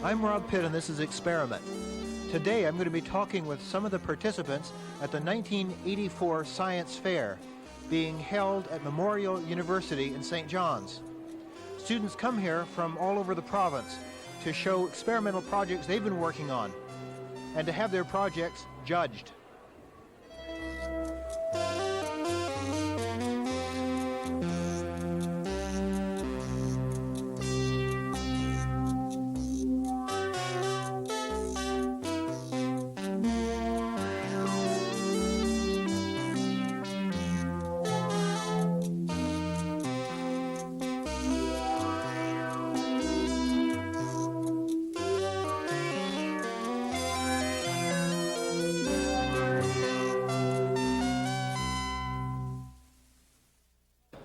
I'm Rob Pitt, and this is Experiment. Today I'm going to be talking with some of the participants at the 1984 Science Fair being held at Memorial University in St. John's. Students come here from all over the province to show experimental projects they've been working on and to have their projects judged.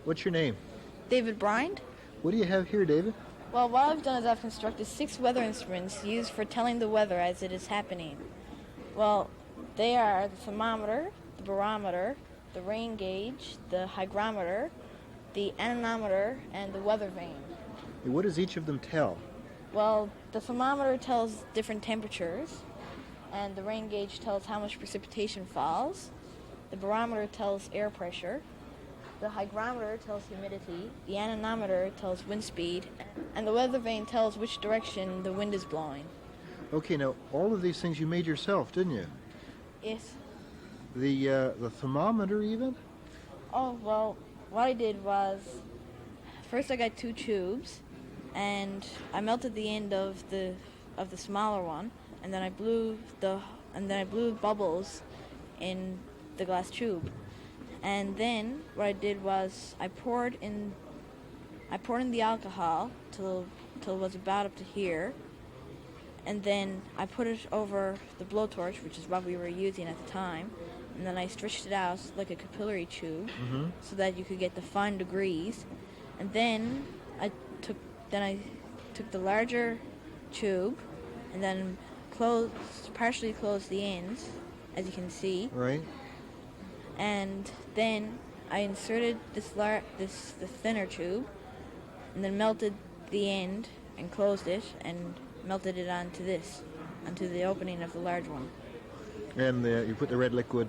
What's your name? David Bryant. What do you have here, David? Well, what I've done is I've constructed 6 weather instruments used for telling the weather as it is happening. Well, they are the thermometer, the barometer, the rain gauge, the hygrometer, the anemometer, and the weather vane. What does each of them tell? Well, the thermometer tells different temperatures, and the rain gauge tells how much precipitation falls. The barometer tells air pressure. The hygrometer tells humidity, the anemometer tells wind speed, and the weather vane tells which direction the wind is blowing. Okay, now all of these things you made yourself, didn't you? Yes. The thermometer even? Oh, well, what I did was, first I got 2 tubes, and I melted the end of the smaller one, and then I blew bubbles in the glass tube. And then what I did was I poured in the alcohol till it was about up to here, and then I put it over the blowtorch, which is what we were using at the time, and then I stretched it out like a capillary tube, so that you could get the fine degrees. And then I took the larger tube and then partially closed the ends, as you can see. Right. And then I inserted the thinner tube, and then melted the end and closed it and melted it onto the opening of the large one. And you put the red liquid.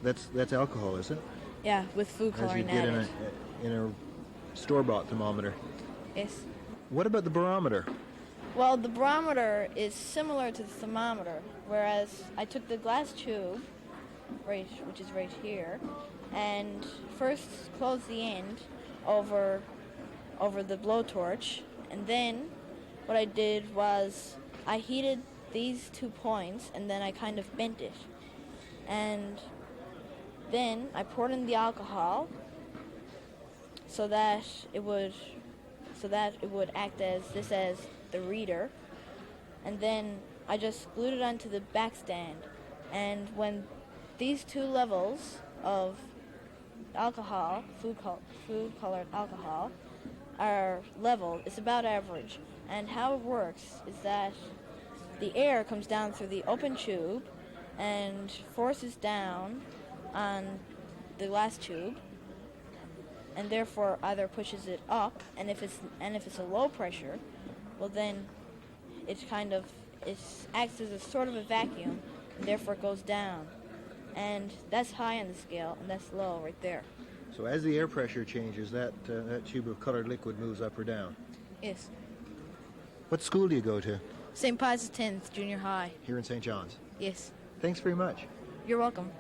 That's alcohol, is it? Yeah, with food coloring added. As you get in a store-bought thermometer. Yes. What about the barometer? Well, the barometer is similar to the thermometer, whereas I took the glass tube, which is right here, and first closed the end over the blowtorch, and then what I did was I heated these 2 points, and then I kind of bent it, and then I poured in the alcohol so that it would act as the reader, and then I just glued it onto the backstand, and when these 2 levels of alcohol, food-colored alcohol, are level, it's about average. And how it works is that the air comes down through the open tube and forces down on the glass tube, and therefore either pushes it up, and if it's a low pressure, well then it acts as a sort of a vacuum, and therefore it goes down. And that's high on the scale, and that's low right there. So as the air pressure changes, that tube of colored liquid moves up or down? Yes. What school do you go to? St. Pius X, Junior High. Here in St. John's? Yes. Thanks very much. You're welcome.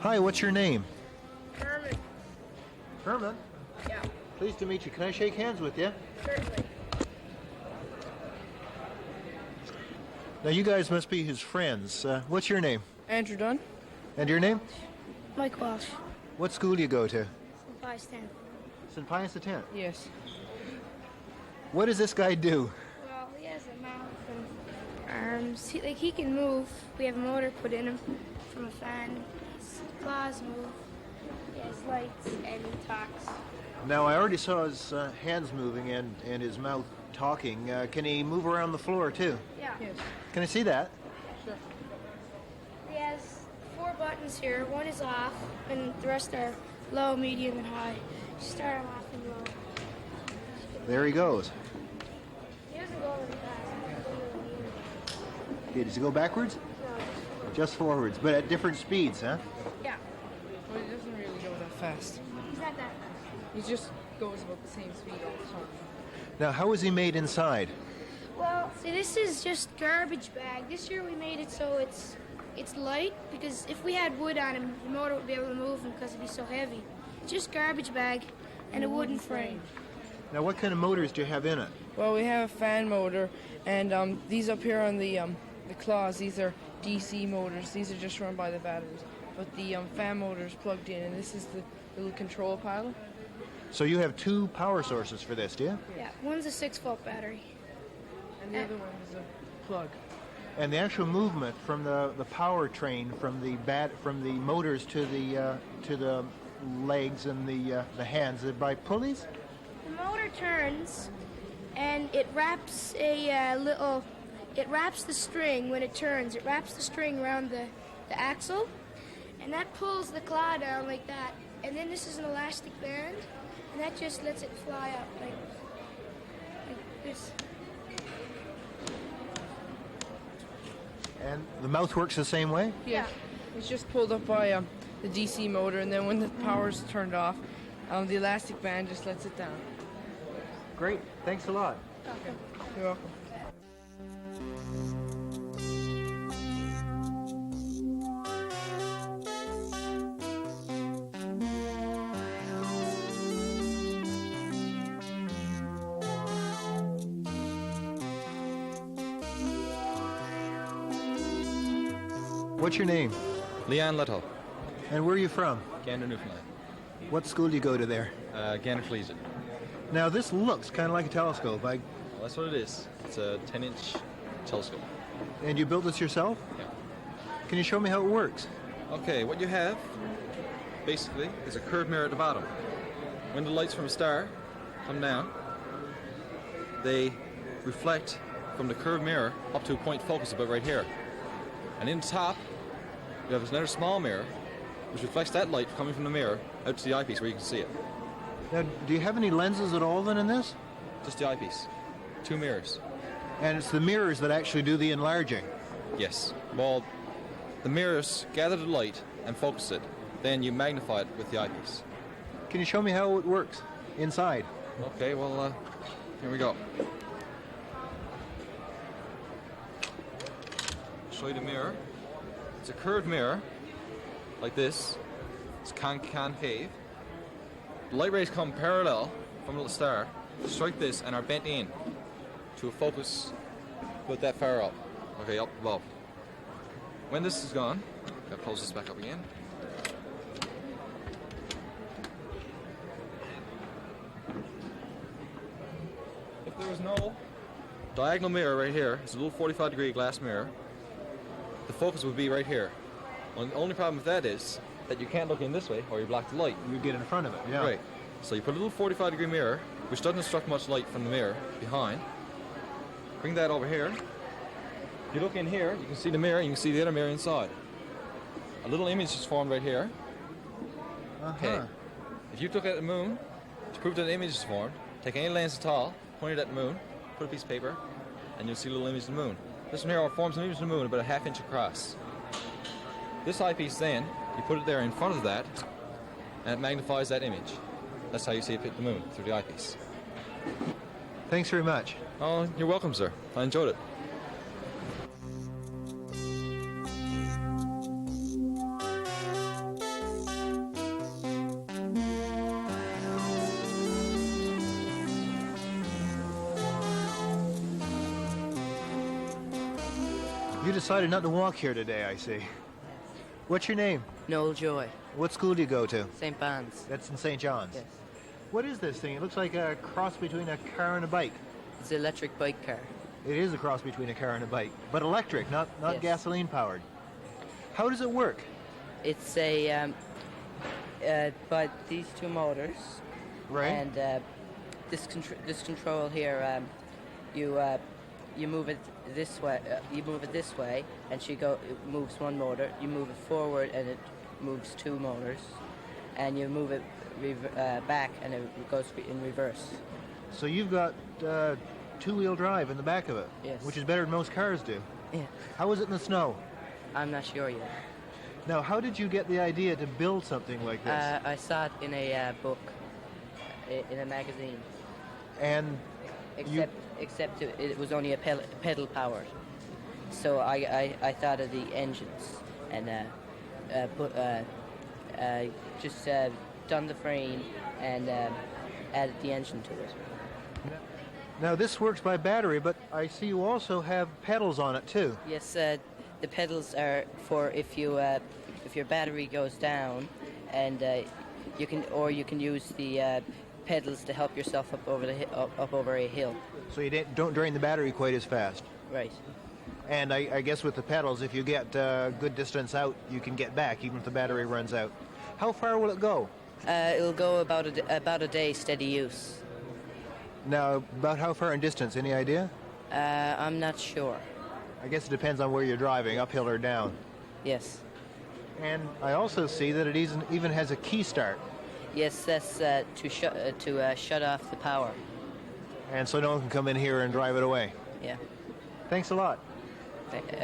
Hi, what's your name? Herman. Herman? Yeah. Pleased to meet you. Can I shake hands with you? Certainly. Now, you guys must be his friends. What's your name? Andrew Dunn. And your name? Mike Walsh. What school do you go to? Pius X. St. Pius X. Yes. What does this guy do? Well, he has a mouth and arms. He can move. We have a motor put in him from a fan. His claws move. He has lights and he talks. Now, I already saw his hands moving and his mouth talking. Can he move around the floor, too? Yeah. Yes. Can I see that? Sure. He has 4 buttons here. One is off, and the rest are low, medium, and high. Start him off and low. There he goes. He doesn't go really fast. Okay, does he go backwards? No, Just forwards, but at different speeds, huh? yeah. Well, he doesn't really go that fast. He's not that fast. He just goes about the same speed all the time. Now, how is he made inside? Well, see, this is just garbage bag. This year we made it so it's light, because if we had wood on him, the motor would be able to move him because it'd be so heavy. Just garbage bag and a wooden frame. Now, what kind of motors do you have in it? Well, we have a fan motor, and these up here on the claws, these are DC motors. These are just run by the batteries. But the fan motor is plugged in, and this is the little control panel. So you have 2 power sources for this, do you? Yeah, one's a 6-volt battery. And the other one is a plug. And the actual movement from the power train from the motors to the legs and the hands, is it by pulleys? The motor turns, and it wraps it wraps the string when it turns. It wraps the string around the axle, and that pulls the claw down like that. And then this is an elastic band, and that just lets it fly up like this. And the mouth works the same way? Yeah. It's just pulled up by the DC motor, and then when the power's turned off, the elastic band just lets it down. Great. Thanks a lot. You're welcome. What's your name? Leanne Little, And where are you from? Gander, Newfoundland. What school do you go to there? Gander Collegiate. Now, this looks kind of like a telescope. Well, that's what it is. It's a 10-inch telescope. And you built this yourself? Yeah. Can you show me how it works? Okay, what you have, basically, is a curved mirror at the bottom. When the lights from a star come down, they reflect from the curved mirror up to a point focus about right here. And in the top, you have another small mirror, which reflects that light coming from the mirror out to the eyepiece where you can see it. Now, do you have any lenses at all then in this? Just the eyepiece. 2 mirrors. And it's the mirrors that actually do the enlarging. Yes. Well, the mirrors gather the light and focus it. Then you magnify it with the eyepiece. Can you show me how it works inside? Okay, well, here we go. Show you the mirror. It's a curved mirror, like this. It's concave. The light rays come parallel from the star, strike this, and are bent in to a focus about that far up. Okay, up above. When this is gone, I'll close this back up again. If there was no diagonal mirror right here, it's a little 45-degree glass mirror, the focus would be right here. Well, the only problem with that is that you can't look in this way or you block the light. You get in front of it, yeah. Right. So you put a little 45-degree mirror, which doesn't obstruct much light from the mirror behind. Bring that over here. If you look in here, you can see the mirror, you can see the other mirror inside. A little image is formed right here. Okay. If you look at the moon, to prove that an image is formed, take any lens at all, point it at the moon, put a piece of paper, and you'll see a little image of the moon. This one here forms an image of the moon about a half-inch across. This eyepiece then, you put it there in front of that, and it magnifies that image. That's how you see it hit the moon, through the eyepiece. Thanks very much. Oh, you're welcome, sir. I enjoyed it. You decided not to walk here today, I see. What's your name? Noel Joy, What school do you go to? St. Ban's. That's in St. John's. Yes. What is this thing? It looks like a cross between a car and a bike. It's an electric bike car. It is a cross between a car and a bike, but electric, not Yes. gasoline powered. How does it work? It's a by these two motors, Right. and this control here, you move it this way. You move it this way, and it moves one motor. You move it forward, and it moves two motors, and you move it back, and it goes in reverse. So you've got two-wheel drive in the back of it, Yes. which is better than most cars do. Yeah. How is it in the snow? I'm not sure yet. Now, how did you get the idea to build something like this? I saw it in a book, in a magazine. And Except it was only a pedal powered. So I thought of the engines and just done the frame and added the engine to it. now this works by battery, but I see you also have pedals on it too. Yes, the pedals are for if your battery goes down, and you can use the pedals to help yourself up over a hill. So you don't drain the battery quite as fast. Right. And I guess with the pedals, if you get a good distance out, you can get back even if the battery runs out. How far will it go? It'll go about a day steady use. Now, about how far in distance? Any idea? I'm not sure. I guess it depends on where you're driving, uphill or down. Yes. And I also see that it even has a key start. Yes, that's to shut off the power. And so no one can come in here and drive it away. Yeah. Thanks a lot.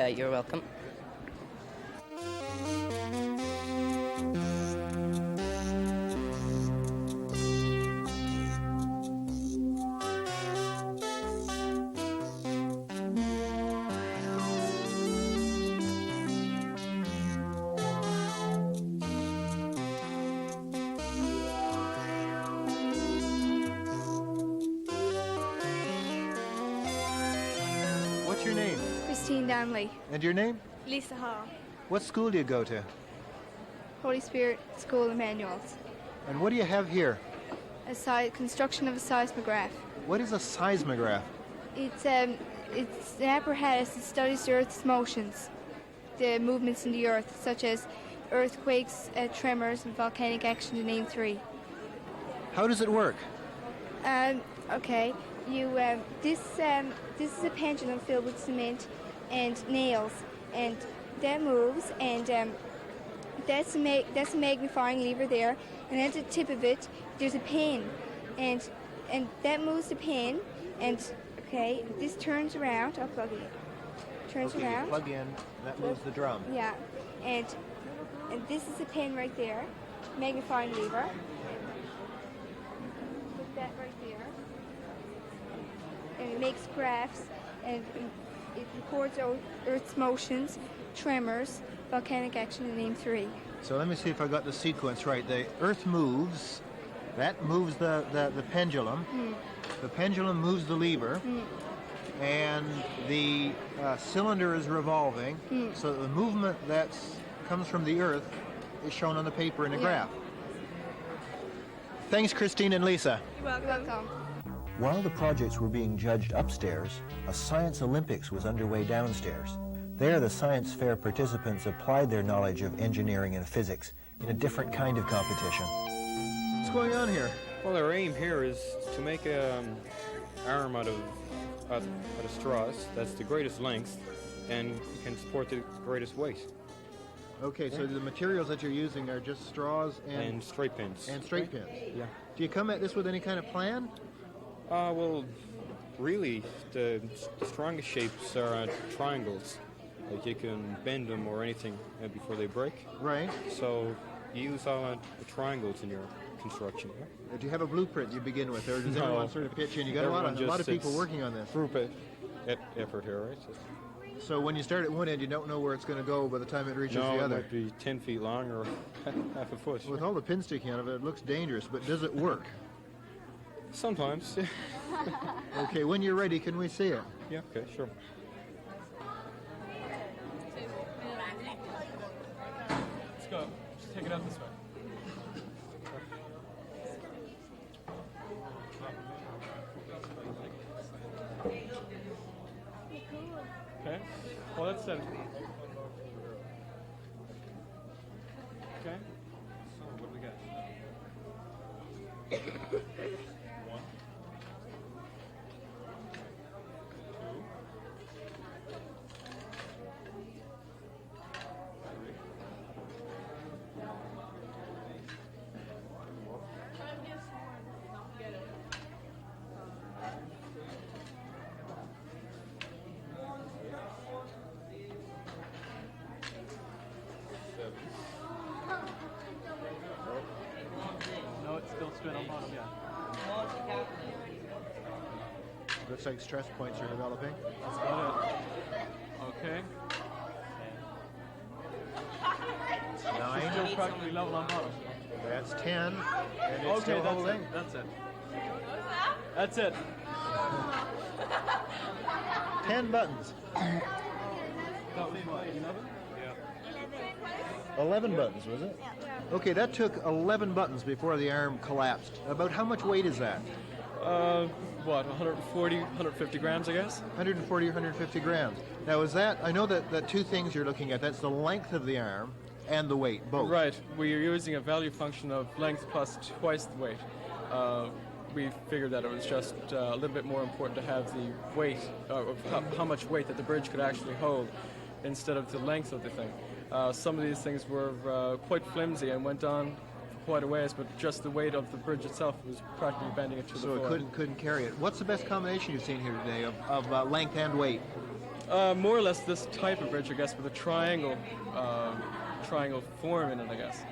You're welcome. What's your name? Christine Danley, And your name? Lisa Hall, What school do you go to? Holy Spirit School of Manuals. And what do you have here? Construction of a seismograph. What is a seismograph? It's an apparatus that studies the Earth's motions, the movements in the Earth, such as earthquakes, tremors, and volcanic action, to name three. How does it work? Okay. This is a pendulum filled with cement and nails, and that moves, and that's a magnifying lever there, and at the tip of it there's a pen, and that moves the pen, and okay, this turns around. I'll plug it in. Turns Okay, you around. plug in, that moves the drum. Yeah, and this is a pen right there, magnifying lever. Put that right there. And it makes graphs, and it records Earth's motions, tremors, volcanic action, and name three. So let me see if I got the sequence right. The Earth moves, that moves the pendulum. The pendulum moves the lever, and the cylinder is revolving. So the movement that comes from the Earth is shown on the paper in a graph. Thanks, Christine and Lisa. You're welcome. While the projects were being judged upstairs, a Science Olympics was underway downstairs. There, the science fair participants applied their knowledge of engineering and physics in a different kind of competition. What's going on here? Well, our aim here is to make an arm out of straws that's the greatest length and can support the greatest weight. Okay, so the materials that you're using are just straws And straight pins. and straight pins. Yeah. Do you come at this with any kind of plan? Well, really, the strongest shapes are triangles. Like you can bend them or anything before they break. Right. So you use all the triangles in your construction. Yeah? Do you have a blueprint you begin with, or does No. everyone sort of pitch in? You got a lot Everyone of just people sits- working on this. Group effort here, right? So when you start at one end, you don't know where it's going to go by the time it reaches No, the it other. might be 10 feet long or half a foot. With all the pins sticking out of it, it looks dangerous, but does it work? Sometimes. Okay, when you're ready, can we see it? Yeah, okay, sure. it out this way. Okay. Well, that's it. Okay. So, what do we got? 1, 2, 7. No, it's still straight on bottom, yeah. Looks like stress points are developing. That's about it. Okay. 9. Still practically level on bottom. That's 10. And it's Okay, still that's holding. it. That's it. That's it. 10 buttons. That was what, 11? Yeah. 11 buttons, was it? Okay, that took 11 buttons before the arm collapsed. About how much weight is that? What, 140, 150 grams, I guess? 140 or 150 grams. Now, is that, I know that two things you're looking at, that's the length of the arm and the weight, both. Right. We are using a value function of length plus twice the weight. We figured that it was just a little bit more important to have the weight, of how much weight that the bridge could actually hold instead of the length of the thing. Some of these things were quite flimsy and went on quite a ways, but just the weight of the bridge itself was practically bending it to the floor. So it couldn't carry it. What's the best combination you've seen here today of length and weight? More or less this type of bridge, I guess, with a triangle form in it, I guess.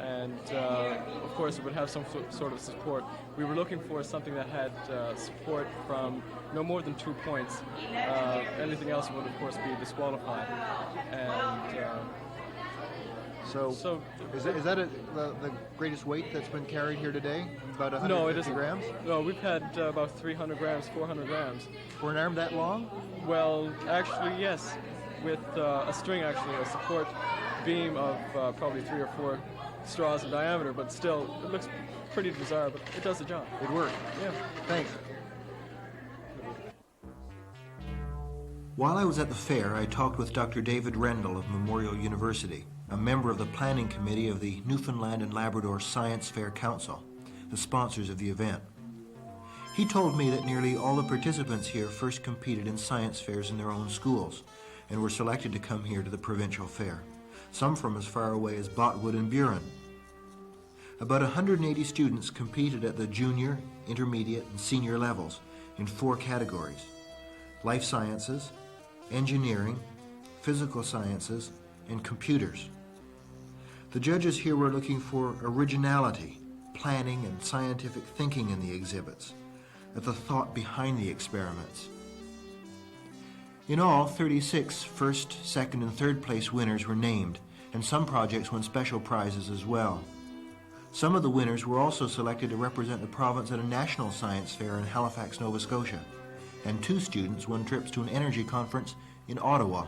And of course it would have some sort of support. We were looking for something that had support from no more than 2 points. Anything else would of course be disqualified. And so is that the greatest weight that's been carried here today? About 150 no, it isn't. grams? No, we've had about 300 grams, 400 grams. For an arm that long? Well, actually, yes. With a string, actually, a support beam of probably 3 or 4 straws in diameter, but still, it looks pretty bizarre, but it does the job. It worked. Yeah. Thanks. While I was at the fair, I talked with Dr. David Rendell of Memorial University, a member of the planning committee of the Newfoundland and Labrador Science Fair Council, the sponsors of the event. He told me that nearly all the participants here first competed in science fairs in their own schools and were selected to come here to the provincial fair, some from as far away as Botwood and Buren. About 180 students competed at the junior, intermediate, and senior levels in 4 categories: life sciences, engineering, physical sciences, and computers. The judges here were looking for originality, planning, and scientific thinking in the exhibits, at the thought behind the experiments. In all, 36 first, second, and third place winners were named, and some projects won special prizes as well. Some of the winners were also selected to represent the province at a national science fair in Halifax, Nova Scotia, and 2 students won trips to an energy conference in Ottawa.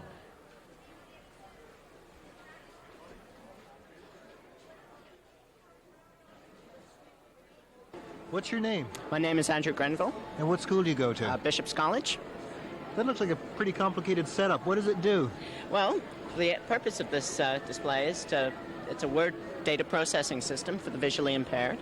What's your name? My name is Andrew Grenville. And what school do you go to? Bishop's College. That looks like a pretty complicated setup. What does it do? Well, the purpose of this display is it's a word data processing system for the visually impaired.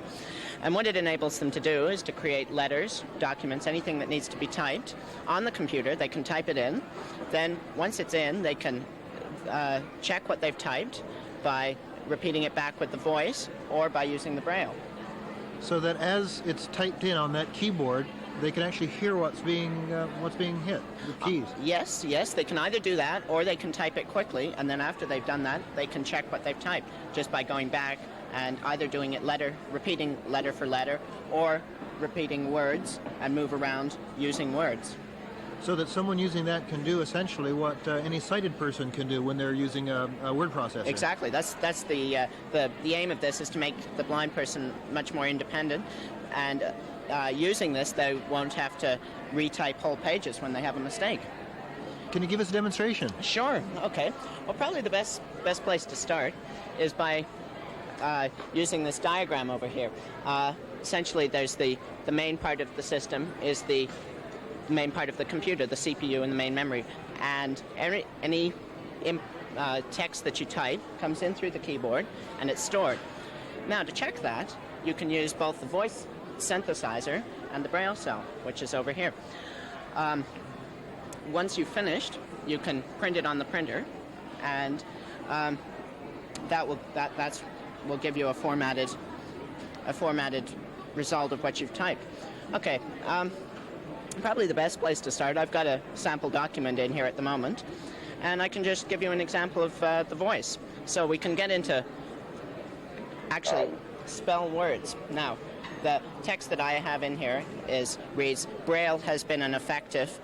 And what it enables them to do is to create letters, documents, anything that needs to be typed on the computer. They can type it in. Then once it's in, they can check what they've typed by repeating it back with the voice or by using the Braille. So that as it's typed in on that keyboard, they can actually hear what's being hit with keys. Yes, they can either do that or they can type it quickly, and then after they've done that, they can check what they've typed just by going back and either doing it repeating letter for letter, or repeating words and move around using words. So that someone using that can do essentially what any sighted person can do when they're using a word processor. Exactly. That's the aim of this, is to make the blind person much more independent, and using this, they won't have to retype whole pages when they have a mistake. Can you give us a demonstration? Sure. Okay. Well, probably the best place to start is by using this diagram over here. Essentially, there's the main part of the system is the main part of the computer, the CPU and the main memory. And any text that you type comes in through the keyboard and it's stored. Now, to check that, you can use both the voice synthesizer and the Braille cell, which is over here. Once you've finished, you can print it on the printer, and that will give you a formatted result of what you've typed. Okay, probably the best place to start. I've got a sample document in here at the moment, and I can just give you an example of the voice. So we can get into actually spell words. Now, the text that I have in here reads, Braille has been effective.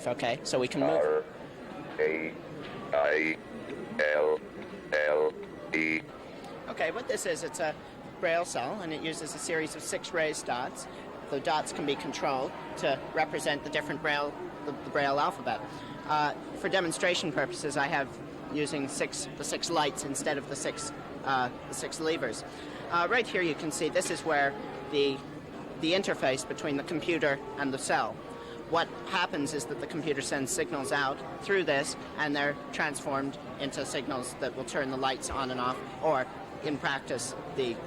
Okay, so we can move. R-A-I-L-L-E. Okay, what this is, it's a Braille cell, and it uses a series of 6 raised dots. The dots can be controlled to represent the different Braille, the Braille alphabet. For demonstration purposes, I have using the 6 lights instead of the six levers. Right here you can see this is where the interface between the computer and the cell. What happens is that the computer sends signals out through this, and they're transformed into signals that will turn the lights on and off, or in practice,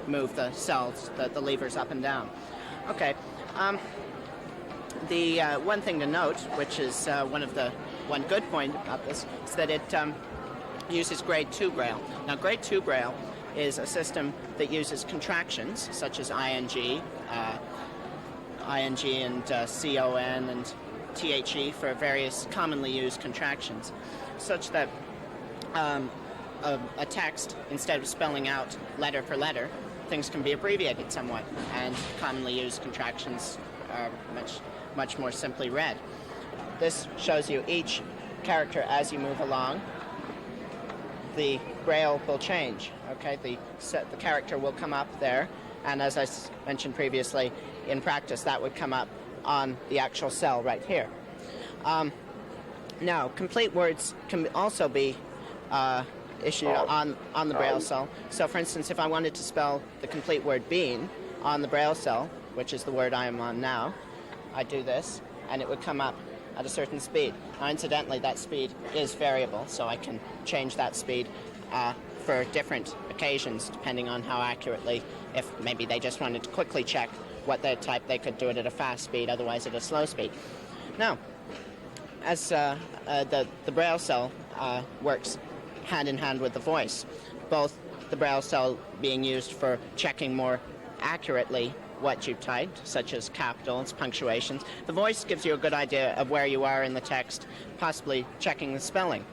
move the cells, the levers up and down. Okay. The one thing to note, which is one good point about this, is that it uses grade 2 Braille. Now, grade 2 Braille is a system that uses contractions such as ing and con and the for various commonly used contractions, such that a text, instead of spelling out letter for letter, things can be abbreviated somewhat, and commonly used contractions are much more simply read. This shows you each character as you move along. The Braille will change. Okay, the character will come up there, and as I mentioned previously, in practice that would come up on the actual cell right here. Now, complete words can also be issued on the Braille cell. So, for instance, if I wanted to spell the complete word bean on the Braille cell, which is the word I am on now, I do this, and it would come up at a certain speed. Now, incidentally, that speed is variable, so I can change that speed for different occasions, depending on how accurately, if maybe they just wanted to quickly check what they type, they could do it at a fast speed, otherwise at a slow speed. Now, as the Braille cell works hand in hand with the voice, both the Braille cell being used for checking more accurately what you've typed, such as capitals, punctuations. The voice gives you a good idea of where you are in the text, possibly checking the spelling.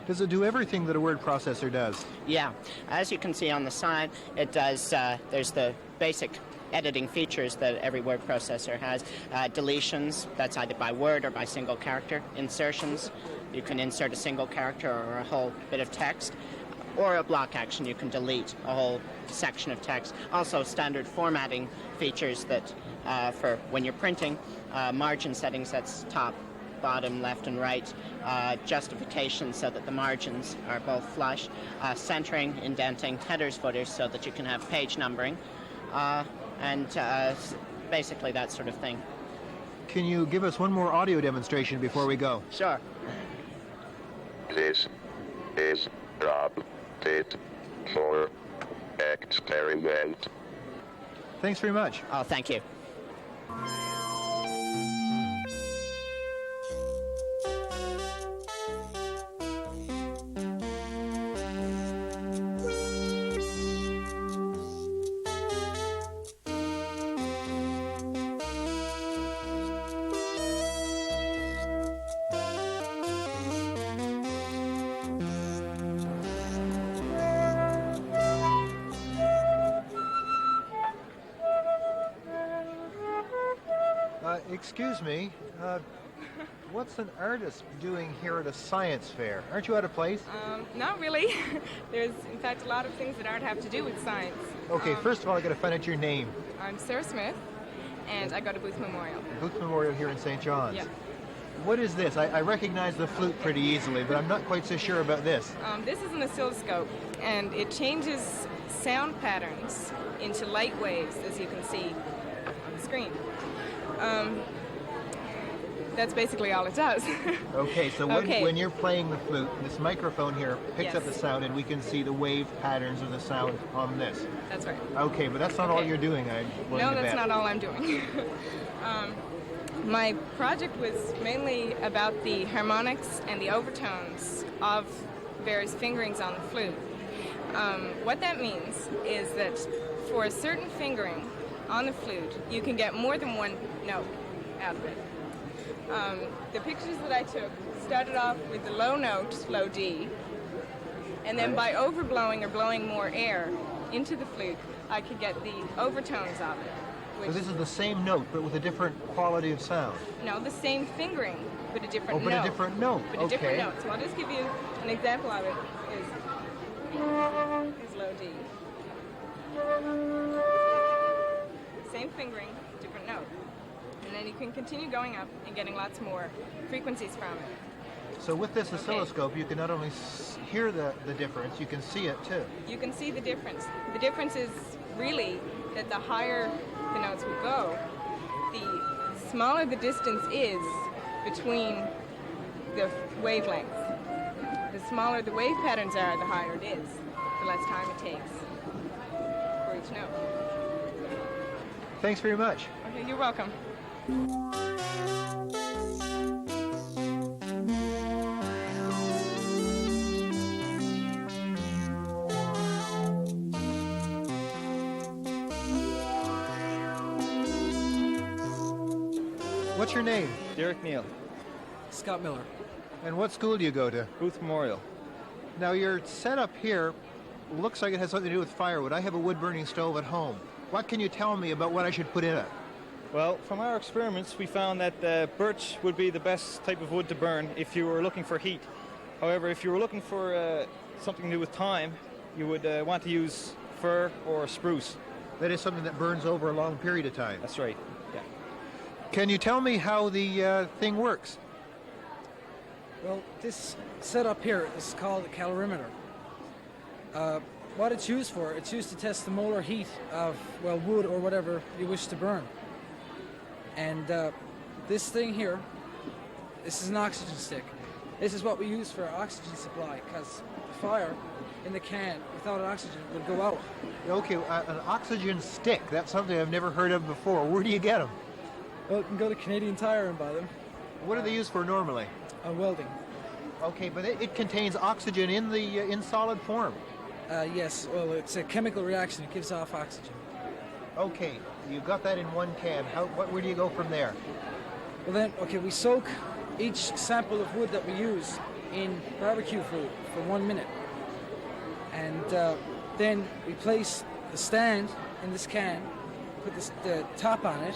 Does it do everything that a word processor does? Yeah. As you can see on the side, it does, there's the basic editing features that every word processor has. Deletions, that's either by word or by single character. Insertions, you can insert a single character or a whole bit of text. Or a block action, you can delete a whole section of text. Also, standard formatting features that for when you're printing, margin settings, that's top, bottom, left, and right, justification so that the margins are both flush, centering, indenting, headers, footers, so that you can have page numbering, and basically that sort of thing. Can you give us one more audio demonstration before we go? Sure. This is adopted for experiment. Thanks very much. Oh, thank you. Excuse me, what's an artist doing here at a science fair? Aren't you out of place? Not really. There's, in fact, a lot of things that art have to do with science. Okay, first of all, I got to find out your name. I'm Sarah Smith, and I go to Booth Memorial. Booth Memorial here in St. John's. Yeah. What is this? I recognize the flute pretty easily, but I'm not quite so sure about this. This is an oscilloscope, and it changes sound patterns into light waves, as you can see on the screen. That's basically all it does. Okay, so when you're playing the flute, this microphone here picks up Yes. the sound, and we can see the wave patterns of the sound on this. That's right. Okay, but that's not all you're doing, I'm willing No, to that's bet. not all I'm doing. My project was mainly about the harmonics and the overtones of various fingerings on the flute. What that means is that for a certain fingering on the flute, you can get more than one note out of it. The pictures that I took started off with the low note, low D, and then by overblowing or blowing more air into the flute, I could get the overtones of it. So this is the same note, but with a different quality of sound. No, the same fingering, but a different Oh, but note. a different note. But a Okay. different note. So I'll just give you an example of it. Is low D. Same fingering, different note. And then you can continue going up and getting lots more frequencies from it. So with this oscilloscope, you can not only hear the difference, you can see it too. You can see the difference. The difference is really that the higher the notes would go, the smaller the distance is between the wavelengths. The smaller the wave patterns are, the higher it is, the less time it takes for each note. Thanks very much. Okay, you're welcome. What's your name? Derek Neal. Scott Miller. And what school do you go to? Booth Memorial. Now your setup here looks like it has something to do with firewood. I have a wood-burning stove at home. What can you tell me about what I should put in it? Well, from our experiments, we found that birch would be the best type of wood to burn if you were looking for heat. However, if you were looking for something to do with time, you would want to use fir or spruce. That is something that burns over a long period of time. That's right, yeah. Can you tell me how the thing works? Well, this setup here is called a calorimeter. What it's used for, it's used to test the molar heat of, well, wood or whatever you wish to burn. And this thing here, this is an oxygen stick. This is what we use for our oxygen supply, because the fire in the can without oxygen would go out. Okay, an oxygen stick, that's something I've never heard of before. Where do you get them? Well, you can go to Canadian Tire and buy them. What are they used for normally? Welding. Okay, but it contains oxygen in solid form. Yes, well, it's a chemical reaction. It gives off oxygen. Okay, you got that in one can. Where do you go from there? Well then, okay, we soak each sample of wood that we use in barbecue fluid for 1 minute. And then we place the stand in this can, put the top on it,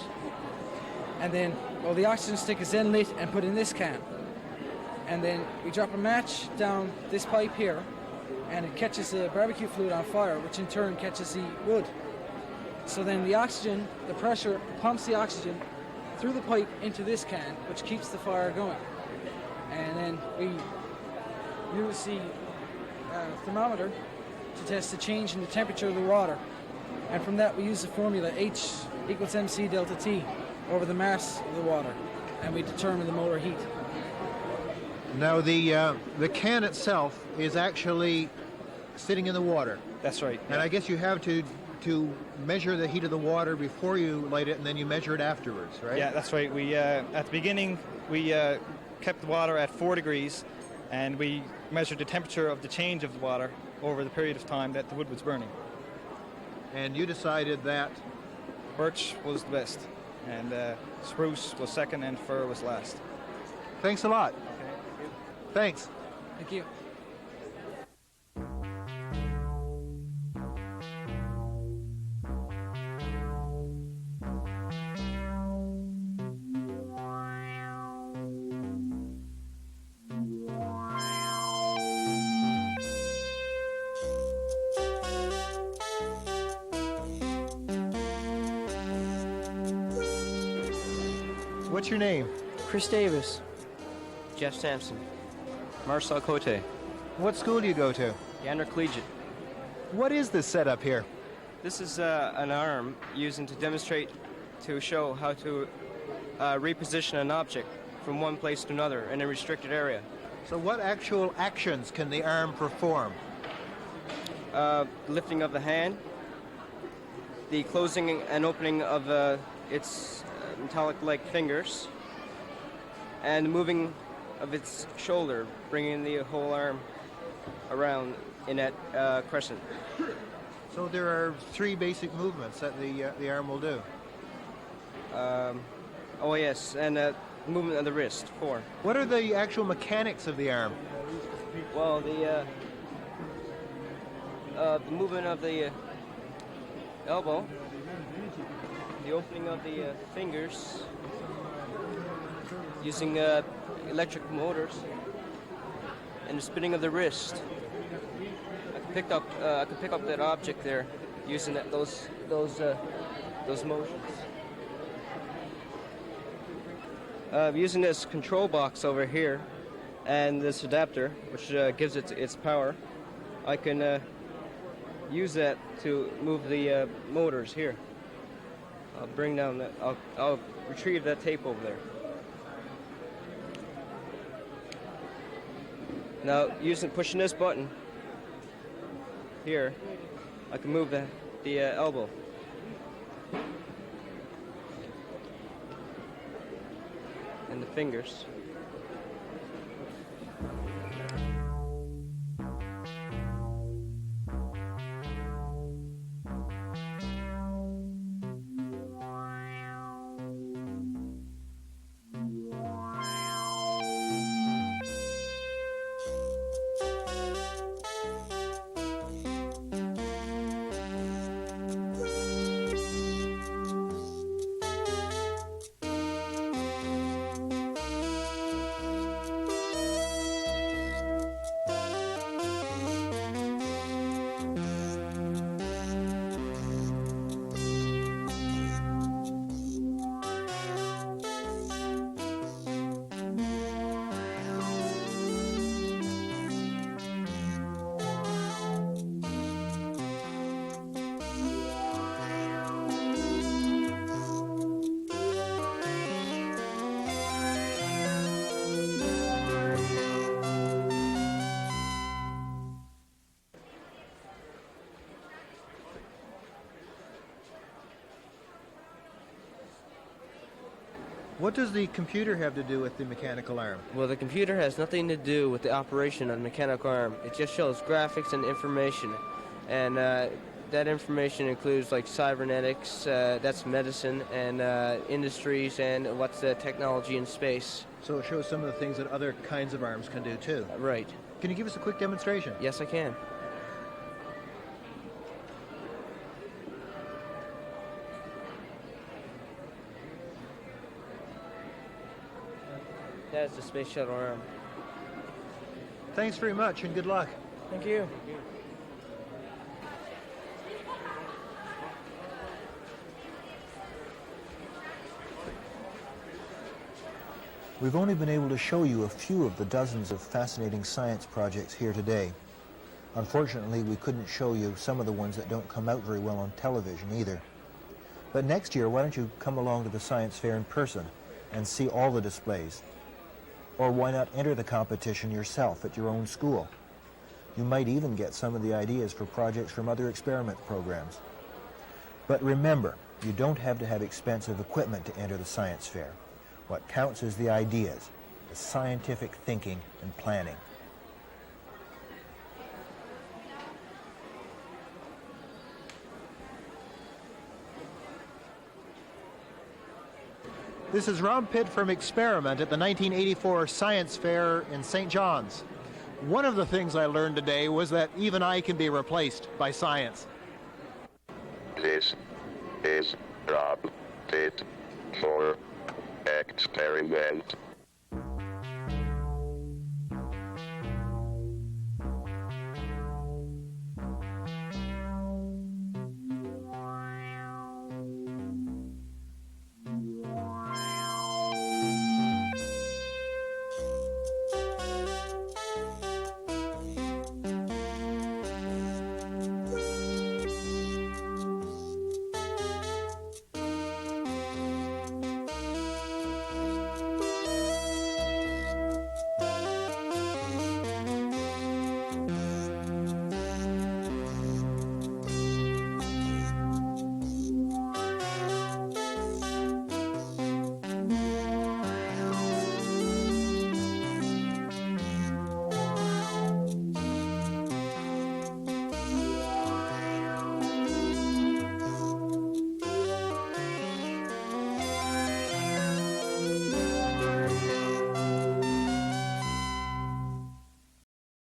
and then, well, the oxygen stick is then lit and put in this can. And then we drop a match down this pipe here, and it catches the barbecue fluid on fire, which in turn catches the wood. So then the oxygen, the pressure pumps the oxygen through the pipe into this can, which keeps the fire going. And then we use the thermometer to test the change in the temperature of the water. And from that we use the formula H equals MC delta T over the mass of the water, and we determine the molar heat. Now the can itself is actually sitting in the water. That's right. And I guess you have to measure the heat of the water before you light it, and then you measure it afterwards, right? Yeah, that's right. We at the beginning we kept the water at 4 degrees, and we measured the temperature of the change of the water over the period of time that the wood was burning. And you decided that birch was the best, and spruce was second, and fir was last. Thanks a lot. Okay. Thanks. Thank you. What's your name? Chris Davis. Jeff Sampson. Marcel Cote. What school do you go to? Gander Collegiate. What is this setup here? This is an arm using to demonstrate to show how to reposition an object from one place to another in a restricted area. So what actual actions can the arm perform? Lifting of the hand, the closing and opening of its metallic-like fingers, and the moving of its shoulder, bringing the whole arm around in that crescent. So there are 3 basic movements that the arm will do. Oh yes, and movement of the wrist, 4. What are the actual mechanics of the arm? Well, the movement of the elbow, the opening of the fingers, using electric motors, and the spinning of the wrist. I could pick up that object there using those motions. Using this control box over here and this adapter, which gives it its power, I can use that to move the motors here. I'll bring down that. I'll retrieve that tape over there. Now, pushing this button here, I can move the elbow. And the fingers. What does the computer have to do with the mechanical arm? Well, the computer has nothing to do with the operation of the mechanical arm. It just shows graphics and information. And that information includes like cybernetics, that's medicine, and industries, and what's the technology in space. So it shows some of the things that other kinds of arms can do too. Right. Can you give us a quick demonstration? Yes, I can. That is the space shuttle arm. Thanks very much and good luck. Thank you. We've only been able to show you a few of the dozens of fascinating science projects here today. Unfortunately, we couldn't show you some of the ones that don't come out very well on television either. But next year, why don't you come along to the science fair in person and see all the displays? Or why not enter the competition yourself at your own school? You might even get some of the ideas for projects from other experiment programs. But remember, you don't have to have expensive equipment to enter the science fair. What counts is the ideas, the scientific thinking and planning. This is Rob Pitt from Experiment at the 1984 Science Fair in St. John's. One of the things I learned today was that even I can be replaced by science. This is Rob Pitt for Experiment.